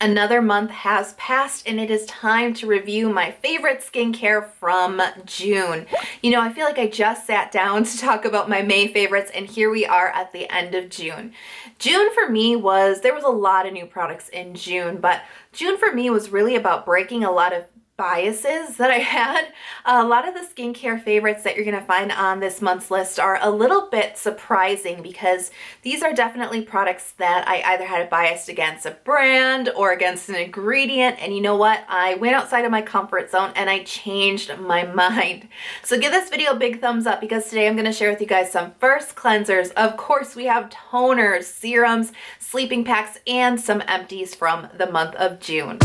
Another month has passed and it is time to review my favorite skincare from June. You know, I feel like I just sat down to talk about my May favorites and here we are at the end of June. June for me there was a lot of new products in June, but June for me was really about breaking a lot of biases that I had. A lot of the skincare favorites that you're going to find on this month's list are a little bit surprising because these are definitely products that I either had a bias against a brand or against an ingredient, and you know what? I went outside of my comfort zone and I changed my mind. So give this video a big thumbs up because today I'm going to share with you guys some first cleansers. Of course, we have toners, serums, sleeping packs, and some empties from the month of June.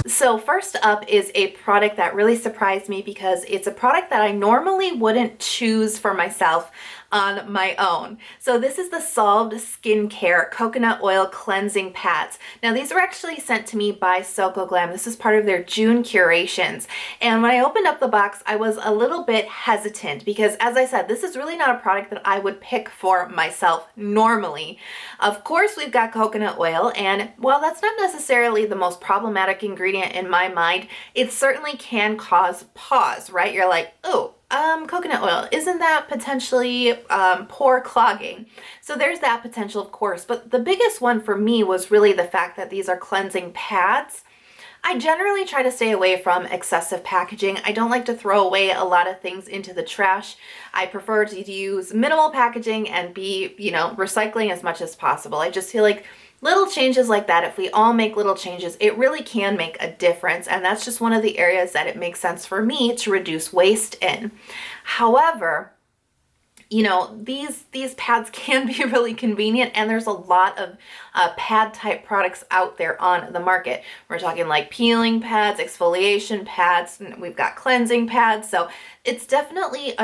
So first up is a product that really surprised me because it's a product that I normally wouldn't choose for myself on my own. So this is the Solved Skincare Coconut Oil Cleansing Pads. Now these were actually sent to me by Soko Glam. This is part of their June curations. And when I opened up the box, I was a little bit hesitant because, as I said, this is really not a product that I would pick for myself normally. Of course, we've got coconut oil, and while that's not necessarily the most problematic ingredient in my mind, it certainly can cause pause, right? You're like, oh, coconut oil, isn't that potentially pore clogging? So there's that potential, of course, but the biggest one for me was really the fact that these are cleansing pads. I generally try to stay away from excessive packaging. I don't like to throw away a lot of things into the trash. I prefer to use minimal packaging and be, recycling as much as possible. I just feel like little changes like that, if we all make little changes, it really can make a difference. And that's just one of the areas that it makes sense for me to reduce waste in. However, these pads can be really convenient, and there's a lot of pad type products out there on the market. We're talking like peeling pads, exfoliation pads, and we've got cleansing pads. So it's definitely,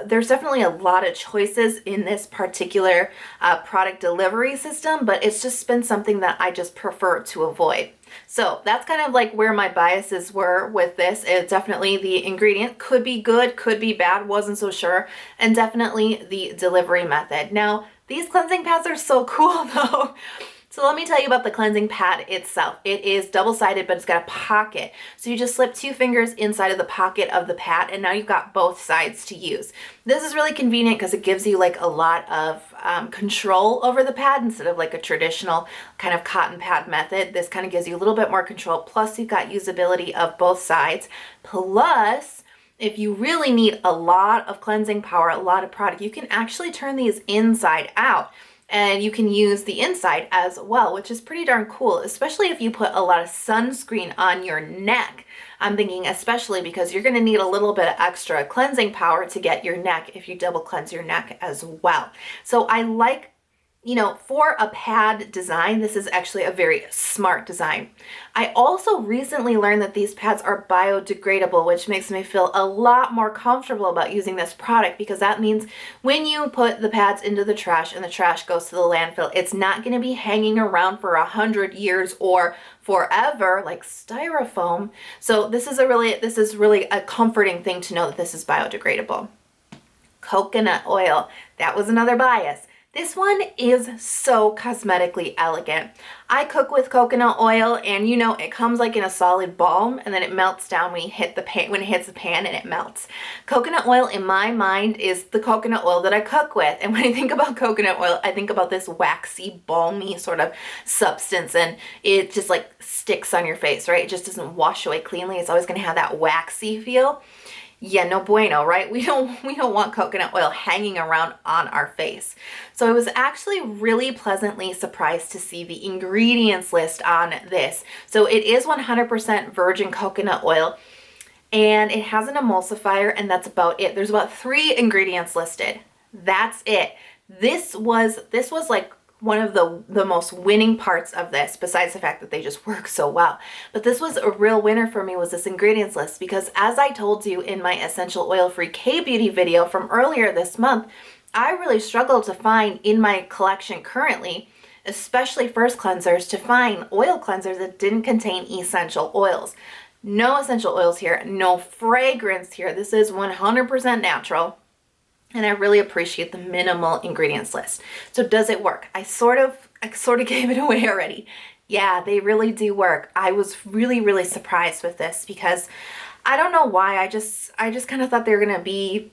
there's definitely a lot of choices in this particular product delivery system, but it's just been something that I just prefer to avoid. So that's kind of like where my biases were with this. It's definitely the ingredient could be good, could be bad, wasn't so sure, and definitely the delivery method. Now, these cleansing pads are so cool though. So let me tell you about the cleansing pad itself. It is double-sided, but it's got a pocket. So you just slip 2 fingers inside of the pocket of the pad, and now you've got both sides to use. This is really convenient because it gives you like a lot of control over the pad instead of like a traditional kind of cotton pad method. This kind of gives you a little bit more control. Plus, you've got usability of both sides. Plus, if you really need a lot of cleansing power, a lot of product, you can actually turn these inside out. And you can use the inside as well, which is pretty darn cool, especially if you put a lot of sunscreen on your neck. I'm thinking especially because you're going to need a little bit of extra cleansing power to get your neck if you double cleanse your neck as well. So I like, for a pad design, this is actually a very smart design. I also recently learned that these pads are biodegradable, which makes me feel a lot more comfortable about using this product because that means when you put the pads into the trash and the trash goes to the landfill, it's not going to be hanging around for 100 years or forever like styrofoam. So this is really a comforting thing to know that this is biodegradable. Coconut oil, that was another bias. This one is so cosmetically elegant. I cook with coconut oil, and it comes like in a solid ball, and then it melts down when it hits the pan and it melts. Coconut oil in my mind is the coconut oil that I cook with. And when I think about coconut oil, I think about this waxy, balmy sort of substance, and it just like sticks on your face, right? It just doesn't wash away cleanly. It's always going to have that waxy feel. Yeah, no bueno, right? We don't want coconut oil hanging around on our face. So I was actually really pleasantly surprised to see the ingredients list on this. So it is 100% virgin coconut oil, and it has an emulsifier, and that's about it. There's about 3 ingredients listed. That's it. This was like one of the most winning parts of this, besides the fact that they just work so well. But this was a real winner for me, was this ingredients list, because as I told you in my essential oil-free K-beauty video from earlier this month, I really struggled to find in my collection currently, especially first cleansers, to find oil cleansers that didn't contain essential oils. No essential oils here, no fragrance here. This is 100% natural. And I really appreciate the minimal ingredients list. So does it work? I sort of gave it away already. Yeah, they really do work. I was really surprised with this because I don't know why. I just kind of thought they were gonna be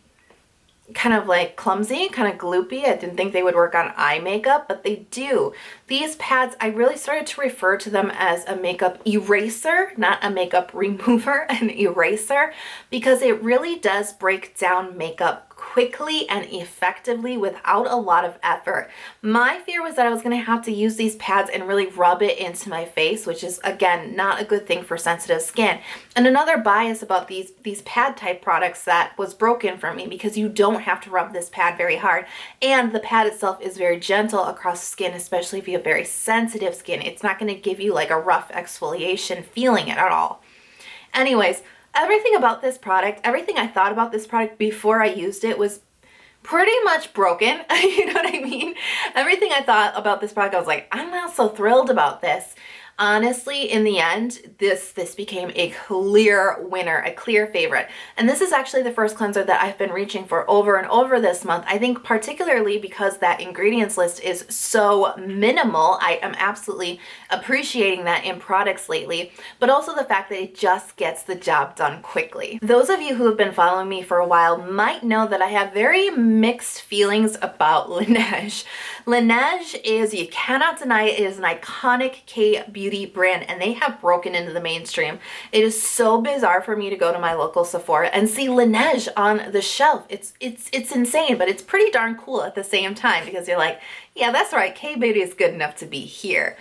kind of like clumsy, kind of gloopy. I didn't think they would work on eye makeup, but they do. These pads, I really started to refer to them as a makeup eraser, not a makeup remover, an eraser, because it really does break down makeup quickly and effectively without a lot of effort. My fear was that I was going to have to use these pads and really rub it into my face, which is again not a good thing for sensitive skin. And another bias about these pad type products that was broken for me, because you don't have to rub this pad very hard, and the pad itself is very gentle across skin, especially if you have very sensitive skin. It's not going to give you like a rough exfoliation feeling at all. Anyways, everything about this product, everything I thought about this product before I used it was pretty much broken. You know what I mean? Everything I thought about this product, I was like, I'm not so thrilled about this. Honestly, in the end, this became a clear winner, a clear favorite. And this is actually the first cleanser that I've been reaching for over and over this month. I think particularly because that ingredients list is so minimal. I am absolutely appreciating that in products lately, but also the fact that it just gets the job done quickly. Those of you who have been following me for a while might know that I have very mixed feelings about Laneige. Laneige is, you cannot deny it, is an iconic K-beauty brand, and they have broken into the mainstream. It is so bizarre for me to go to my local Sephora and see Laneige on the shelf. It's insane, but it's pretty darn cool at the same time, because you're like, yeah, that's right, K-beauty is good enough to be here.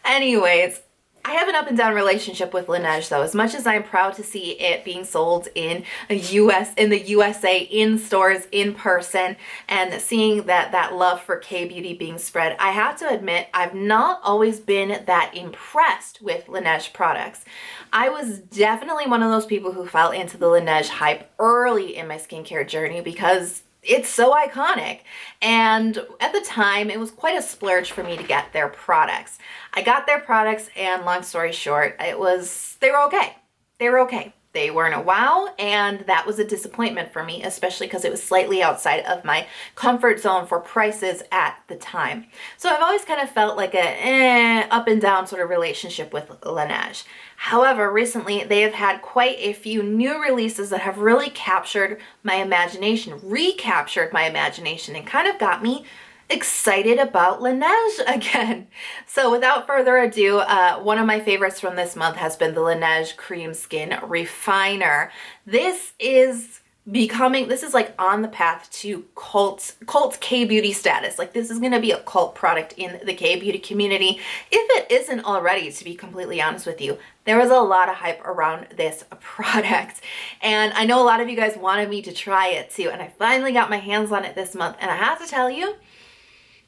Anyways, I have an up and down relationship with Laneige though. As much as I'm proud to see it being sold in the USA, in stores, in person, and seeing that love for K-beauty being spread, I have to admit I've not always been that impressed with Laneige products. I was definitely one of those people who fell into the Laneige hype early in my skincare journey because it's so iconic, and at the time it was quite a splurge for me to get their products. I got their products, and long story short, they were okay. They were okay. They weren't a wow, and that was a disappointment for me, especially because it was slightly outside of my comfort zone for prices at the time. So I've always kind of felt like a up and down sort of relationship with Laneige. However, recently they have had quite a few new releases that have really captured my imagination, recaptured my imagination, and kind of got me excited about Laneige again. So without further ado, one of my favorites from this month has been the Laneige Cream Skin Refiner. This is like on the path to cult K-beauty status. Like, this is going to be a cult product in the K-beauty community, if it isn't already, to be completely honest with you. There was a lot of hype around this product, and I know a lot of you guys wanted me to try it too, and I finally got my hands on it this month, and I have to tell you,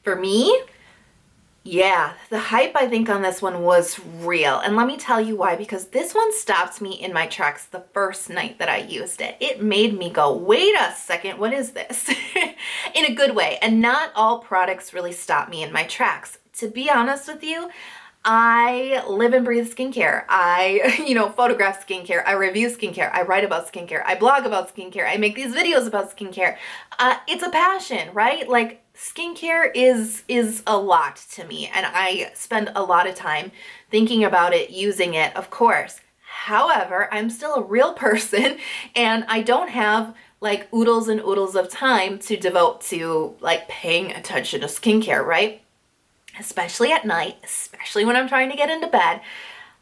for me, yeah, the hype I think on this one was real. And let me tell you why, because this one stopped me in my tracks the first night that I used it. It made me go, wait a second, what is this? In a good way. And not all products really stop me in my tracks. To be honest with you, I live and breathe skincare. I, photograph skincare. I review skincare. I write about skincare. I blog about skincare. I make these videos about skincare. It's a passion, right? Like, skincare is a lot to me, and I spend a lot of time thinking about it, using it, of course. However, I'm still a real person, and I don't have like oodles and oodles of time to devote to like paying attention to skincare, right? Especially at night, especially when I'm trying to get into bed.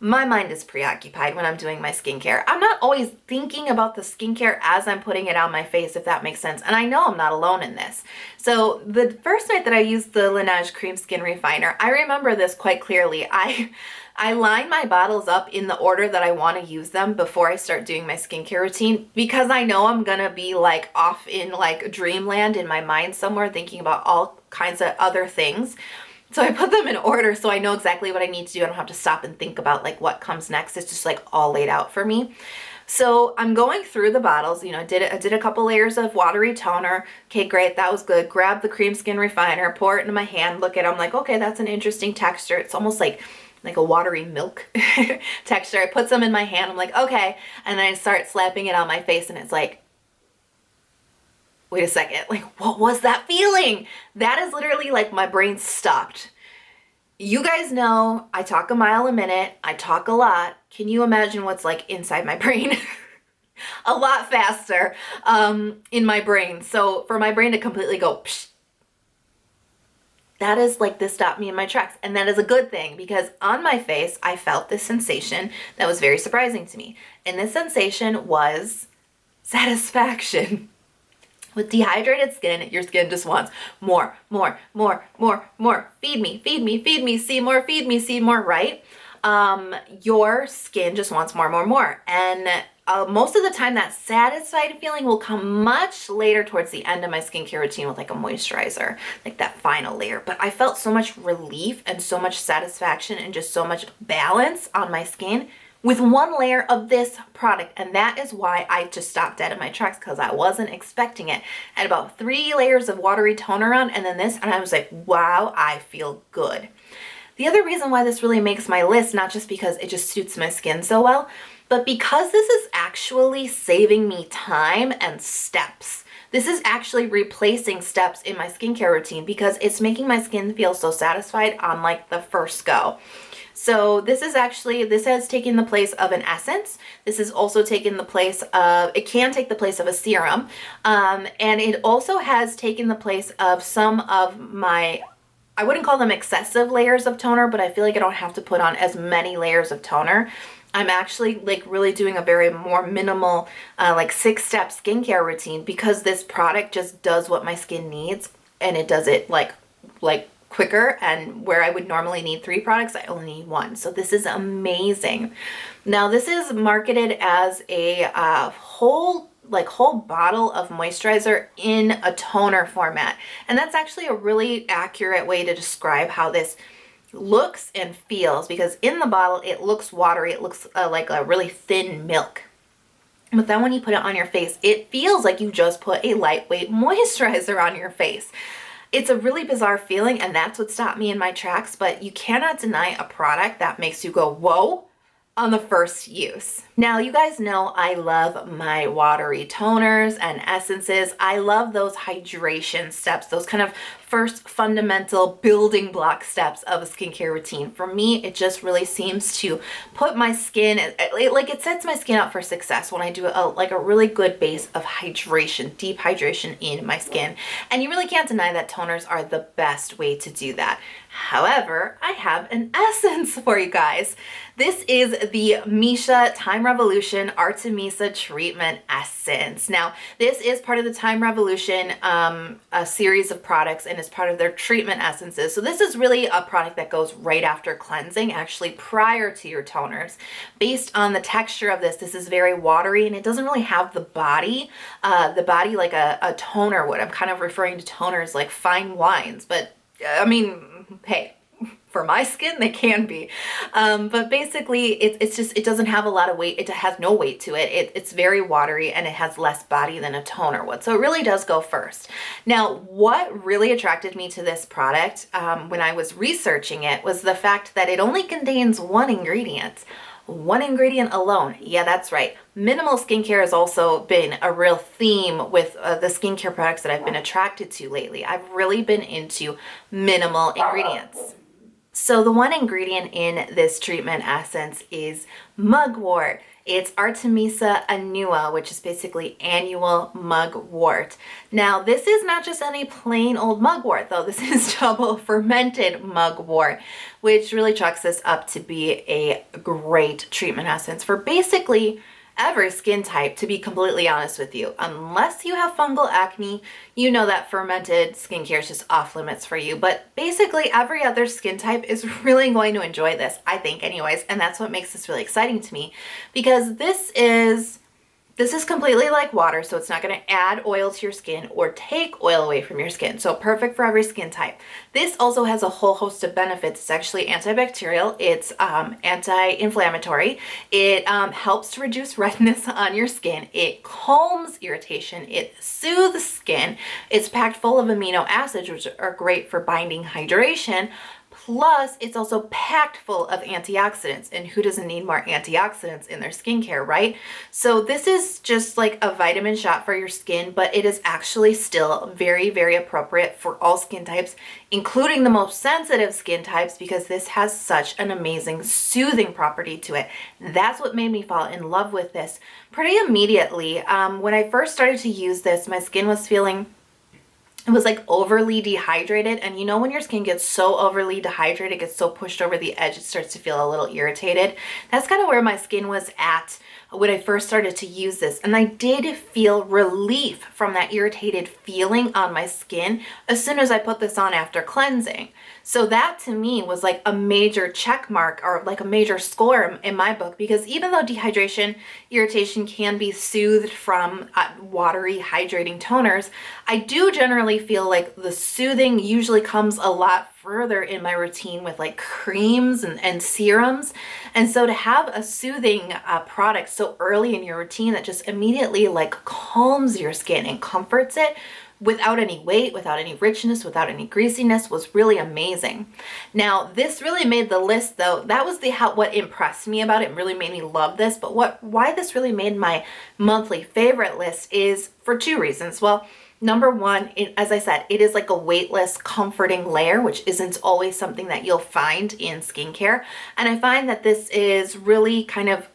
My mind is preoccupied when I'm doing my skincare. I'm not always thinking about the skincare as I'm putting it on my face, if that makes sense. And I know I'm not alone in this. So the first night that I used the Laneige Cream Skin Refiner, I remember this quite clearly. I line my bottles up in the order that I want to use them before I start doing my skincare routine, because I know I'm gonna be like off in like dreamland in my mind somewhere thinking about all kinds of other things. So I put them in order so I know exactly what I need to do. I don't have to stop and think about like what comes next. It's just like all laid out for me. So I'm going through the bottles, I did a couple layers of watery toner. Okay, great, that was good. Grab the Cream Skin Refiner, pour it into my hand, look at it. I'm like, okay, that's an interesting texture. It's almost like like a watery milk texture. I put some in my hand. I'm like, okay. And then I start slapping it on my face and it's like, wait a second, like what was that feeling? That is literally like my brain stopped. You guys know I talk a mile a minute. I talk a lot. Can you imagine what's like inside my brain? A lot faster in my brain. So for my brain to completely go, psh, that is like, this stopped me in my tracks. And that is a good thing because on my face, I felt this sensation that was very surprising to me. And this sensation was satisfaction. With dehydrated skin, your skin just wants more, more, more, more, more. Feed me, feed me, feed me, see more, feed me, see more, right? Your skin just wants more, more, more. And most of the time that satisfied feeling will come much later towards the end of my skincare routine with like a moisturizer, like that final layer. But I felt so much relief and so much satisfaction and just so much balance on my skin with one layer of this product. And that is why I just stopped dead in my tracks, because I wasn't expecting it. I had about 3 layers of watery toner on and then this, and I was like, wow, I feel good. The other reason why this really makes my list, not just because it just suits my skin so well, but because this is actually saving me time and steps. This is actually replacing steps in my skincare routine because it's making my skin feel so satisfied on like the first go. So this has taken the place of an essence. This has also taken the place of, it can take the place of a serum. And it also has taken the place of some of my, I wouldn't call them excessive layers of toner, but I feel like I don't have to put on as many layers of toner. I'm actually like really doing a very more minimal, like 6-step skincare routine because this product just does what my skin needs, and it does it like quicker, and where I would normally need 3 products, I only need 1. So this is amazing. Now this is marketed as a whole bottle of moisturizer in a toner format. And that's actually a really accurate way to describe how this looks and feels, because in the bottle it looks watery, it looks like a really thin milk. But then when you put it on your face, it feels like you just put a lightweight moisturizer on your face. It's a really bizarre feeling, and that's what stopped me in my tracks, but you cannot deny a product that makes you go, whoa, on the first use. Now, you guys know I love my watery toners and essences. I love those hydration steps, those kind of first fundamental building block steps of a skincare routine. For me, it just really seems to put my skin, it sets my skin up for success when I do a really good base of hydration, deep hydration in my skin. And you really can't deny that toners are the best way to do that. However, I have an essence for you guys. This is the Missha Time Revolution Artemisia Treatment Essence. Now, this is part of the Time Revolution a series of products, and is part of their treatment essences. So this is really a product that goes right after cleansing, actually prior to your toners. Based on the texture of this, this is very watery, and it doesn't really have the body like a toner would. I'm kind of referring to toners like fine wines, but I mean, hey, for my skin, they can be. But basically, it doesn't have a lot of weight. It has no weight to it. It's very watery, and it has less body than a toner would. So it really does go first. Now, what really attracted me to this product when I was researching it was the fact that it only contains 1 ingredient. 1 ingredient alone. Yeah, that's right. Minimal skincare has also been a real theme with the skincare products that I've been attracted to lately. I've really been into minimal ingredients. So the 1 ingredient in this treatment essence is mugwort. It's Artemisia annua, which is basically annual mugwort. Now, this is not just any plain old mugwort, though. This is double fermented mugwort, which really chalks this up to be a great treatment essence for basically every skin type, to be completely honest with you. Unless you have fungal acne, you know that fermented skincare is just off limits for you. But basically every other skin type is really going to enjoy this, I think anyways. And that's what makes this really exciting to me, because this is completely like water, so it's not going to add oil to your skin or take oil away from your skin. So perfect for every skin type. This also has a whole host of benefits. It's actually antibacterial. It's anti-inflammatory. It helps to reduce redness on your skin. It calms irritation. It soothes skin. It's packed full of amino acids, which are great for binding hydration. Plus, it's also packed full of antioxidants, and who doesn't need more antioxidants in their skincare, right? So this is just like a vitamin shot for your skin, but it is actually still very, very appropriate for all skin types, including the most sensitive skin types, because this has such an amazing soothing property to it. That's what made me fall in love with this pretty immediately. When I first started to use this, my skin was feeling, it was like overly dehydrated. And you know, when your skin gets so overly dehydrated, gets so pushed over the edge, it starts to feel a little irritated. That's kind of where my skin was at when I first started to use this. And I did feel relief from that irritated feeling on my skin as soon as I put this on after cleansing. So that to me was like a major check mark, or like a major score in my book, because even though dehydration, irritation can be soothed from watery, hydrating toners, I do generally feel like the soothing usually comes a lot further in my routine with like creams and serums. And so to have a soothing product so early in your routine that just immediately like calms your skin and comforts it, without any weight, without any richness, without any greasiness, was really amazing. Now, this really made the list though. That was what impressed me about it, really made me love this. But why this really made my monthly favorite list is for two reasons. Well, number one, as I said, it is like a weightless, comforting layer, which isn't always something that you'll find in skincare. And I find that this is really kind of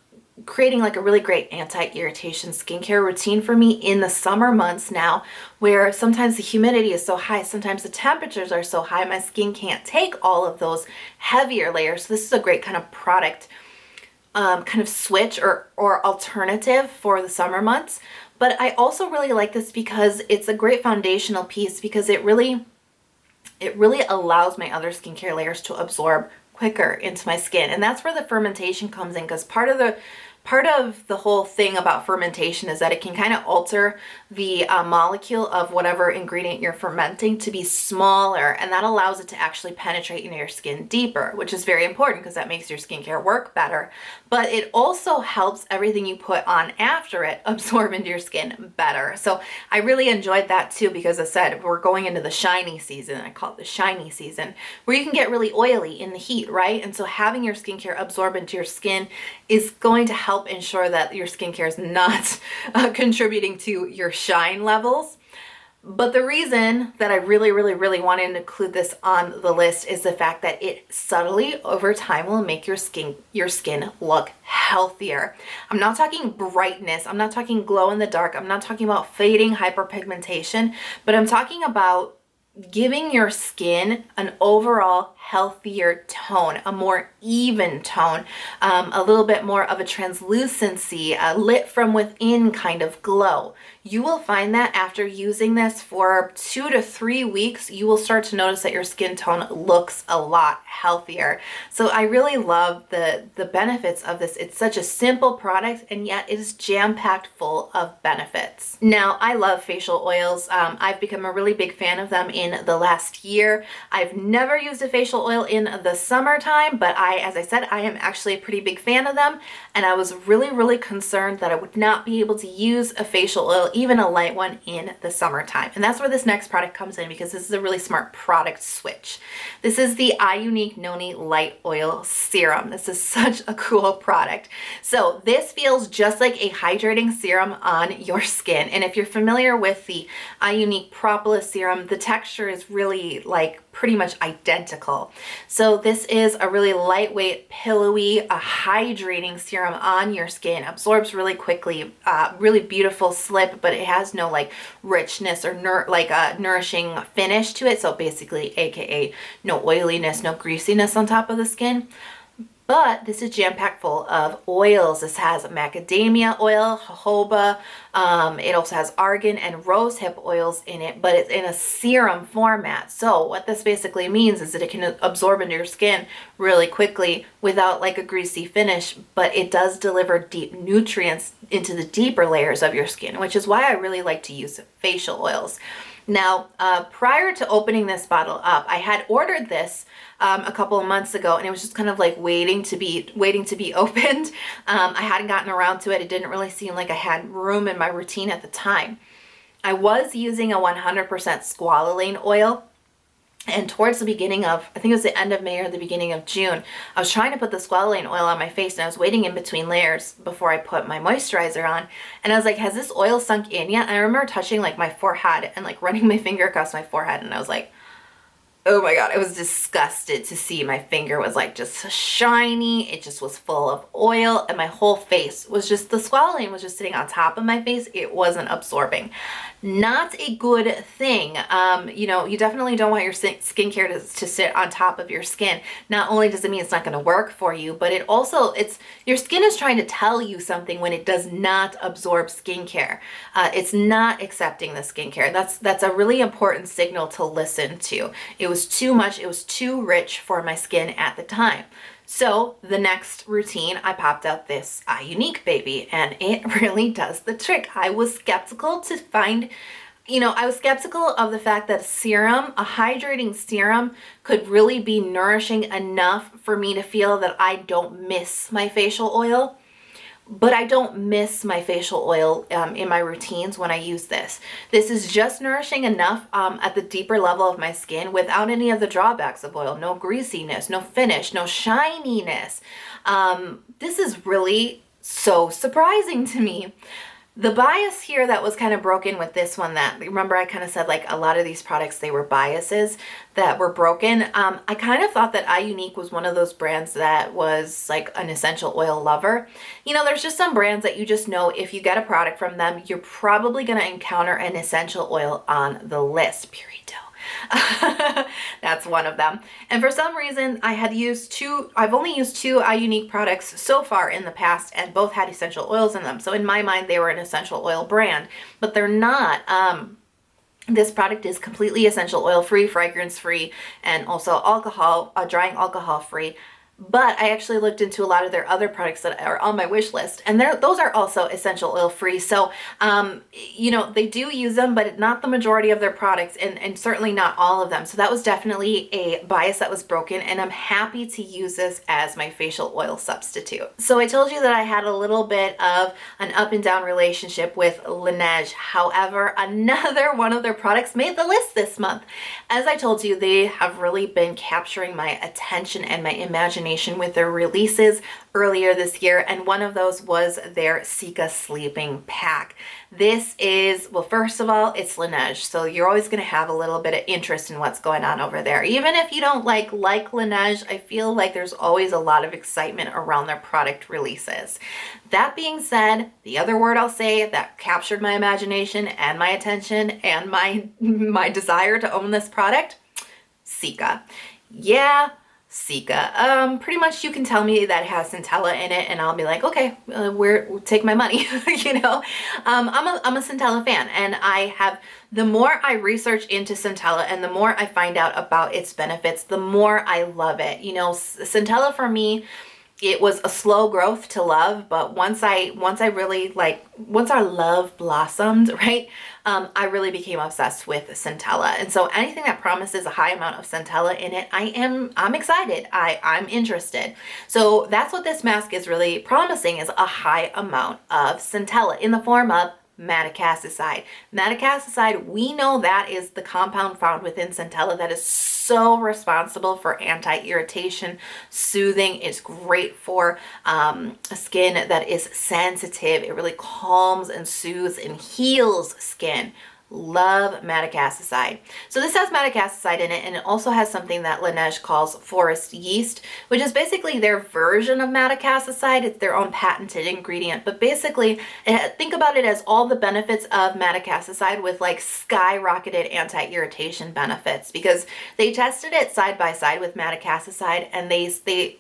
creating like a really great anti-irritation skincare routine for me in the summer months now, where sometimes the humidity is so high, sometimes the temperatures are so high, my skin can't take all of those heavier layers. So this is a great kind of product kind of switch or alternative for the summer months. But I also really like this because it's a great foundational piece, because it really allows my other skincare layers to absorb quicker into my skin. And that's where the fermentation comes in, because part of the whole thing about fermentation is that it can kind of alter the molecule of whatever ingredient you're fermenting to be smaller, and that allows it to actually penetrate into your skin deeper, which is very important because that makes your skincare work better. But it also helps everything you put on after it absorb into your skin better. So I really enjoyed that too, because as I said, we're going into the shiny season. I call it the shiny season, where you can get really oily in the heat, right? And so having your skincare absorb into your skin is going to help ensure that your skincare is not contributing to your shine levels. But the reason that I really wanted to include this on the list is the fact that it subtly over time will make your skin look healthier. I'm not talking brightness, I'm not talking glow in the dark, I'm not talking about fading hyperpigmentation, but I'm talking about giving your skin an overall healthier tone, a more even tone, a little bit more of a translucency, a lit from within kind of glow. You will find that after using this for 2 to 3 weeks, you will start to notice that your skin tone looks a lot healthier. So I really love the benefits of this. It's such a simple product, and yet it is jam-packed full of benefits. Now, I love facial oils. I've become a really big fan of them in the last year. I've never used a facial oil in the summertime, but as I said, I am actually a pretty big fan of them. And I was really concerned that I would not be able to use a facial oil, even a light one, in the summertime. And that's where this next product comes in, because this is a really smart product switch. This is the Iunik Noni Light Oil Serum. This is such a cool product. So this feels just like a hydrating serum on your skin. And if you're familiar with the Iunik Propolis Serum, the texture is really like pretty much identical. So this is a really lightweight, pillowy, a hydrating serum on your skin. Absorbs really quickly, really beautiful slip, but it has no like richness or nourishing finish to it. So basically, AKA no oiliness, no greasiness on top of the skin. But this is jam-packed full of oils. This has macadamia oil, jojoba. It also has argan and rosehip oils in it, but it's in a serum format. So what this basically means is that it can absorb into your skin really quickly without like a greasy finish, but it does deliver deep nutrients into the deeper layers of your skin, which is why I really like to use facial oils. Now, prior to opening this bottle up, I had ordered this a couple of months ago, and it was just kind of like waiting to be opened. I hadn't gotten around to it. It didn't really seem like I had room in my routine at the time. I was using a 100% squalane oil, And towards the beginning of, I think it was the end of May or the beginning of June, I was trying to put the squalane oil on my face, and I was waiting in between layers before I put my moisturizer on. And I was like, has this oil sunk in yet? And I remember touching like my forehead and like running my finger across my forehead, and I was like, oh my God, I was disgusted to see my finger was like just shiny. It just was full of oil, and my whole face was just, the squalane was just sitting on top of my face. It wasn't absorbing. Not a good thing. You know, you definitely don't want your skincare to sit on top of your skin. Not only does it mean it's not going to work for you, but it also, your skin is trying to tell you something when it does not absorb skincare. It's not accepting the skincare. That's a really important signal to listen to. It was too much. It was too rich for my skin at the time. So the next routine, I popped out this Iunik baby, and it really does the trick. I was skeptical to find, you know, I was skeptical of the fact that serum, a hydrating serum, could really be nourishing enough for me to feel that I don't miss my facial oil. But I don't miss my facial oil in my routines when I use this. This is just nourishing enough at the deeper level of my skin without any of the drawbacks of oil. No greasiness, no finish, no shininess. This is really so surprising to me. The bias here that was kind of broken with this one, that, remember I kind of said like a lot of these products, they were biases that were broken. I kind of thought that Iunik was one of those brands that was like an essential oil lover. You know, there's just some brands that you just know if you get a product from them, you're probably going to encounter an essential oil on the list. Purito. That's one of them. And for some reason I've only used two Iunik products so far in the past, and both had essential oils in them. So in my mind, they were an essential oil brand, but they're not. This product is completely essential oil free, fragrance free, and also drying alcohol free. But I actually looked into a lot of their other products that are on my wish list, and those are also essential oil free. So, you know, they do use them, but not the majority of their products, and certainly not all of them. So that was definitely a bias that was broken, and I'm happy to use this as my facial oil substitute. So I told you that I had a little bit of an up and down relationship with Laneige. However, another one of their products made the list this month. As I told you, they have really been capturing my attention and my imagination with their releases earlier this year, and one of those was their Cica sleeping pack. This is, well, first of all, it's Laneige, so you're always going to have a little bit of interest in what's going on over there. Even if you don't like Laneige, I feel like there's always a lot of excitement around their product releases. That being said, the other word I'll say that captured my imagination and my attention and my desire to own this product, Cica. Yeah, Cica. Pretty much you can tell me that it has centella in it, and I'll be like, okay, take my money. You know, I'm a centella fan, and the more I research into centella and the more I find out about its benefits, the more I love it. You know, centella for me, it was a slow growth to love, but once our love blossomed, right, I really became obsessed with centella. And so anything that promises a high amount of centella in it, I'm excited. I'm interested. So that's what this mask is really promising, is a high amount of centella in the form of madecassoside. Madecassoside, we know that is the compound found within centella that is so responsible for anti-irritation, soothing. It's great for skin that is sensitive. It really calms and soothes and heals skin. Love madecassoside. So this has madecassoside in it, and it also has something that Laneige calls forest yeast, which is basically their version of madecassoside. It's their own patented ingredient, but basically think about it as all the benefits of madecassoside with like skyrocketed anti-irritation benefits, because they tested it side by side with madecassoside, and they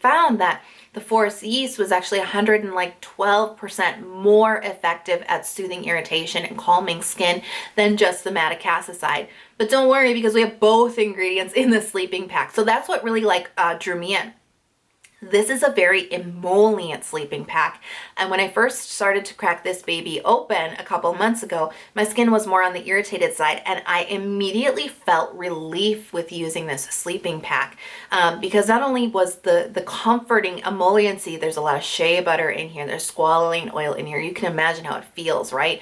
found that the forest yeast was actually 112% more effective at soothing irritation and calming skin than just the madecassoside. But don't worry, because we have both ingredients in the sleeping pack. So that's what really drew me in. This is a very emollient sleeping pack, and when I first started to crack this baby open a couple months ago, my skin was more on the irritated side, and I immediately felt relief with using this sleeping pack, because not only was the comforting emolliency, there's a lot of shea butter in here, there's squalane oil in here, you can imagine how it feels, right?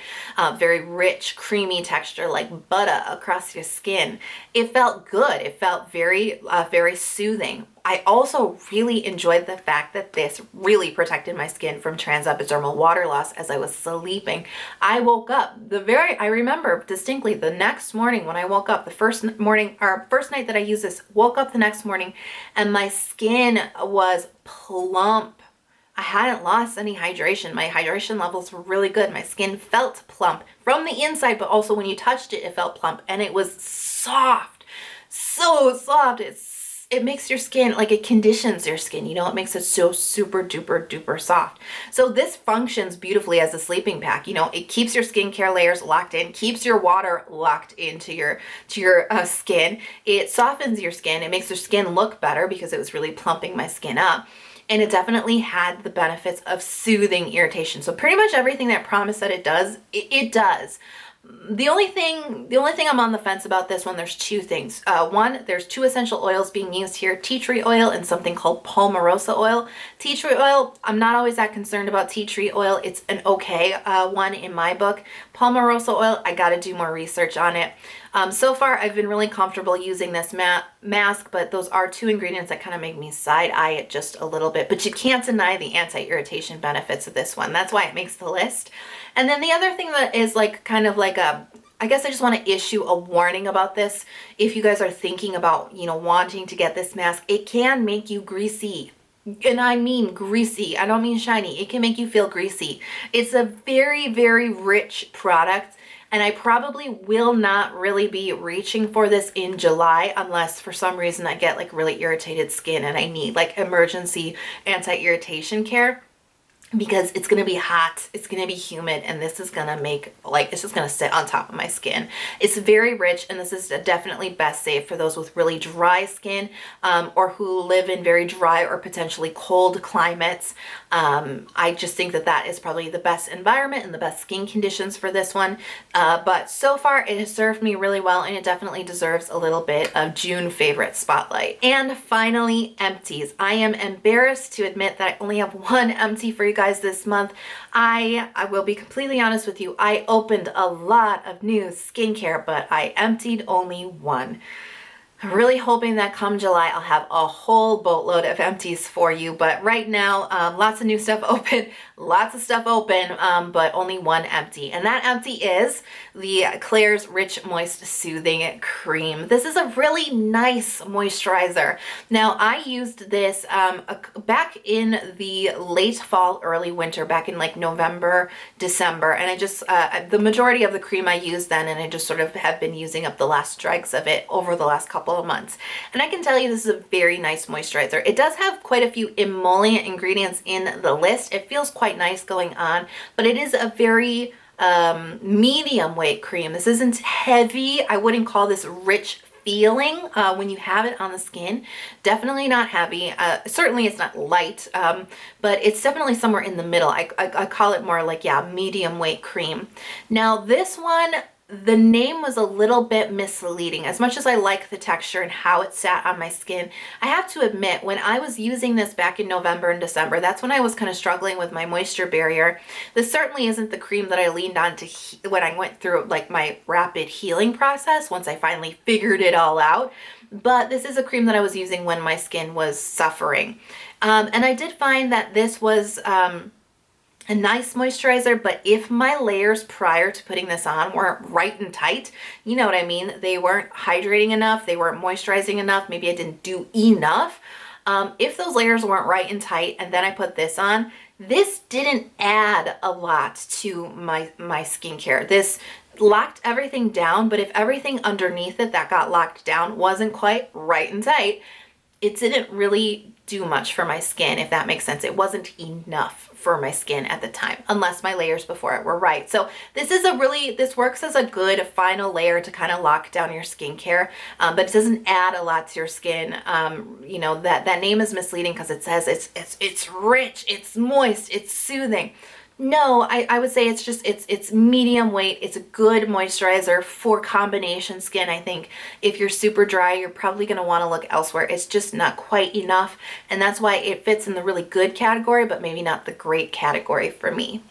Very rich, creamy texture like butter across your skin. It felt good. It felt very, very soothing. I also really enjoyed the fact that this really protected my skin from transepidermal water loss as I was sleeping. I woke up I remember distinctly the next morning when I woke up, the first night that I used this, woke up the next morning and my skin was plump. I hadn't lost any hydration. My hydration levels were really good. My skin felt plump from the inside, but also when you touched it, it felt plump, and it was soft, so soft. It makes your skin, like, it conditions your skin, you know, it makes it so super duper duper soft. So this functions beautifully as a sleeping pack. You know, it keeps your skincare layers locked in, keeps your water locked into your skin. It softens your skin. It makes your skin look better because it was really plumping my skin up. And it definitely had the benefits of soothing irritation. So pretty much everything that promised that it does, it does. The only thing I'm on the fence about this one, there's two things. One, there's two essential oils being used here, tea tree oil and something called palmarosa oil. Tea tree oil, I'm not always that concerned about tea tree oil. It's an okay one in my book. Palmarosa oil, I gotta do more research on it. So far, I've been really comfortable using this mask, but those are two ingredients that kind of make me side eye it just a little bit. But you can't deny the anti-irritation benefits of this one. That's why it makes the list. And then the other thing that is like kind of like I guess I just want to issue a warning about this. If you guys are thinking about, you know, wanting to get this mask, it can make you greasy. And I mean greasy. I don't mean shiny. It can make you feel greasy. It's a very, very rich product. And I probably will not really be reaching for this in July unless for some reason I get like really irritated skin and I need like emergency anti-irritation care. Because it's going to be hot, it's going to be humid, and this is going to make, like, it's just going to sit on top of my skin. It's very rich, and this is definitely best saved for those with really dry skin, or who live in very dry or potentially cold climates. I just think that that is probably the best environment and the best skin conditions for this one. But so far, it has served me really well, and it definitely deserves a little bit of June favorite spotlight. And finally, empties. I am embarrassed to admit that I only have one empty for you guys this month. I will be completely honest with you. I opened a lot of new skincare, but I emptied only one. I'm really hoping that come July, I'll have a whole boatload of empties for you. But right now, lots of new stuff open, but only one empty. And that empty is the Klairs Rich Moist Soothing Cream. This is a really nice moisturizer. Now, I used this back in the late fall, early winter, back in like November, December. And I just, the majority of the cream I used then, and I just sort of have been using up the last dregs of it over the last couple of months. And I can tell you this is a very nice moisturizer. It does have quite a few emollient ingredients in the list. It feels quite nice going on, but it is a very medium weight cream. This isn't heavy. I wouldn't call this rich feeling when you have it on the skin. Definitely not heavy. Certainly it's not light, but it's definitely somewhere in the middle. I call it more like, yeah, medium weight cream. Now this one, the name was a little bit misleading. As much as I like the texture and how it sat on my skin, I have to admit, when I was using this back in November and December, that's when I was kind of struggling with my moisture barrier. This certainly isn't the cream that I leaned on to when I went through like my rapid healing process once I finally figured it all out. But this is a cream that I was using when my skin was suffering. And I did find that this was a nice moisturizer, but if my layers prior to putting this on weren't right and tight, you know what I mean? They weren't hydrating enough, they weren't moisturizing enough, maybe I didn't do enough. If those layers weren't right and tight and then I put this on, this didn't add a lot to my skincare. This locked everything down, but if everything underneath it that got locked down wasn't quite right and tight, it didn't really do much for my skin, if that makes sense. It wasn't enough for my skin at the time, unless my layers before it were right. So this works as a good final layer to kind of lock down your skincare, but it doesn't add a lot to your skin. You know, that name is misleading because it says it's rich, it's moist, it's soothing. No, I would say it's medium weight. It's a good moisturizer for combination skin. I think if you're super dry, you're probably going to want to look elsewhere. It's just not quite enough, and that's why it fits in the really good category, but maybe not the great category for me.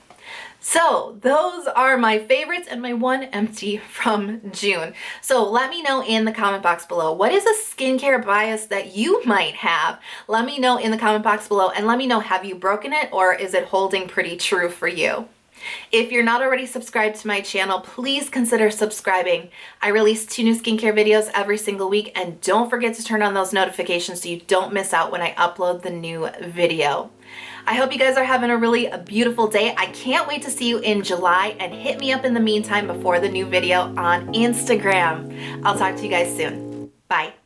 So those are my favorites and my one empty from June. So let me know in the comment box below, what is a skincare bias that you might have? Let me know in the comment box below, and let me know, have you broken it or is it holding pretty true for you? If you're not already subscribed to my channel, please consider subscribing. I release 2 new skincare videos every single week, and don't forget to turn on those notifications so you don't miss out when I upload the new video. I hope you guys are having a really beautiful day. I can't wait to see you in July, and hit me up in the meantime before the new video on Instagram. I'll talk to you guys soon. Bye.